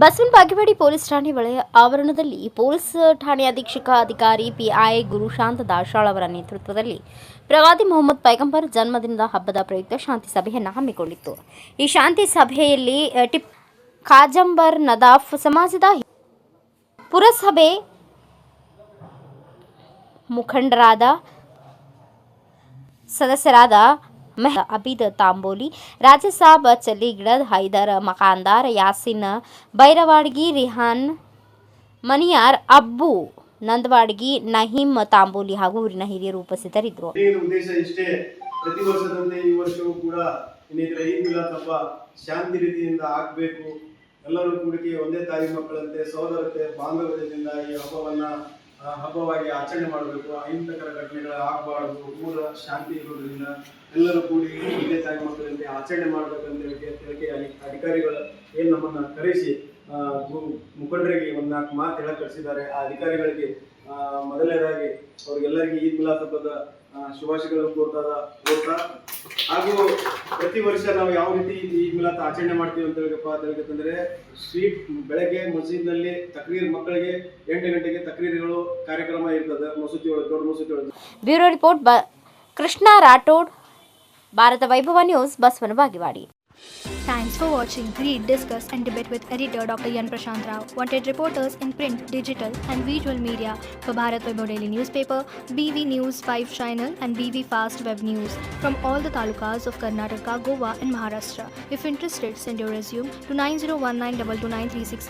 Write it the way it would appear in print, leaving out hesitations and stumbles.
Basavana Bagewadi police ಠಾಣೆ ವಲಯ ಆವರಣದಲ್ಲಿ ಪೊಲೀಸ್ ಠಾಣೆ ಅಧೀಕ್ಷಕ ಅಧಿಕಾರಿ ಪಿಐ ಗುರುಶಾಂತ ದಾಶಾಳ್ ಅವರ ನೇತೃತ್ವದಲ್ಲಿ ಪ್ರವಾದಿ ಮೊಹಮ್ಮದ್ ಪೈಗಂಬರ್ ಜನ್ಮದಿನದ ಹಬ್ಬದ ಪ್ರಯುಕ್ತ ಶಾಂತಿ ಸಭೆಯನ್ನು ಹಮ್ಮಿಕೊಂಡಿತ್ತು. ಈ ಶಾಂತಿ ಸಭೆಯಲ್ಲಿ ಖಾಜಂಬರ್ ನದಾಫ್ ಸಮಾಜದ ಪುರಸಭೆ ಮುಖಂಡರಾದ ಸದಸ್ಯರಾದ ಅಬೀದ್ ತಾಂಬೋಲಿ, ರಾಜಸಾಬ್ ಚಲ್ಲಿಗಿಡದ್, ಹೈದರ್ ಮಕಾಂದಾರ್, ಯಾಸಿನ್ ಬೈರವಾಡ್ಗಿ, ರಿಹಾನ್ ಮನಿಯಾರ್, ಅಬ್ಬು ನಂದವಾಡ್ಗಿ, ನಹೀಂ ತಾಂಬೋಲಿ ಹಾಗೂ ಊರಿನ ಹಿರಿಯರು ಉಪಸ್ಥಿತರಿದ್ದರು. ಉದ್ದೇಶ ಇಷ್ಟೇ, ಪ್ರತಿ ವರ್ಷದಂತೆ ಈ ವರ್ಷವೂ ಕೂಡ ಇನ್ನಿತರ ಈದ್ ಮಿಲಾದ್ ಹಬ್ಬ ಶಾಂತಿ ರೀತಿಯಿಂದ ಆಗಬೇಕು. ಎಲ್ಲರೂ ಕೂಡಿಕೆ ಒಂದೇ ತಾಯಿ ಮಕ್ಕಳಂತೆ ಸಹೋದರತೆ ಬಾಂಧವ್ಯದಿಂದ ಈ ಹಬ್ಬವಾಗಿ ಆಚರಣೆ ಮಾಡಬೇಕು. ಅಹಿಂಸಕರ ಘಟನೆಗಳು ಆಗಬಾರದು. ಊರ ಶಾಂತಿ ಇರೋದ್ರಿಂದ ಎಲ್ಲರೂ ಕೂಡಿ ಒಂದೇ ತಾಯಿ ಮಕ್ಕಳಂತೆ ಆಚರಣೆ ಮಾಡಬೇಕಂತ ಹೇಳಿಕೆ ಅಧಿಕಾರಿಗಳು ಏನು ನಮ್ಮನ್ನು ಕರೆಸಿ ಮುಖಂಡರಿಗೆ ಒಂದು 4 ಮಾತು ಹೇಳಕ್ ಕಳಿಸಿದ್ದಾರೆ. ಆ ಅಧಿಕಾರಿಗಳಿಗೆ ಮೊದಲನೇದಾಗಿ ಅವ್ರಿಗೆಲ್ಲರಿಗೂ ಈದ್ ಮಿಲಾದ್ ಹಬ್ಬದ ಶುಭಾಶಯಗಳನ್ನು ಕೋರ್ತಾ ಹಾಗೂ ಪ್ರತಿ ವರ್ಷ ನಾವು ಯಾವ ರೀತಿ ಈದ್ ಮಿಲಾದ್ ಆಚರಣೆ ಮಾಡ್ತೀವಿ ಅಂತ ಹೇಳಿದ್ರೆ ಸ್ವೀಟ್ ಬೆಳಗ್ಗೆ ಮಸೀದ್ನಲ್ಲಿ ತಕ್ರೀರ್ ಮಕ್ಕಳಿಗೆ 8 ಗಂಟೆಗೆ ತಕ್ರೀರ್ಗಳು ಕಾರ್ಯಕ್ರಮ ಇರ್ತದೆ ಮಸೂತಿ ಒಳಗೆ, ದೊಡ್ಡ ಮಸೂತಿ ಒಳಗೆ. ಬ್ಯೂರೋ ರಿಪೋರ್ಟ್ ಕೃಷ್ಣ ರಾಠೋಡ್, ಭಾರತ ವೈಭವ news, Basavana Bagewadi. Thanks for watching. Read, discuss and debate with editor Dr. Yan Prashant Rao. Wanted reporters in print, digital and visual media for Bharat Vaibhav Daily Newspaper, BV News 5 Channel and BV Fast Web News from all the talukas of Karnataka, Goa and Maharashtra. If interested, send your resume to 9019229369.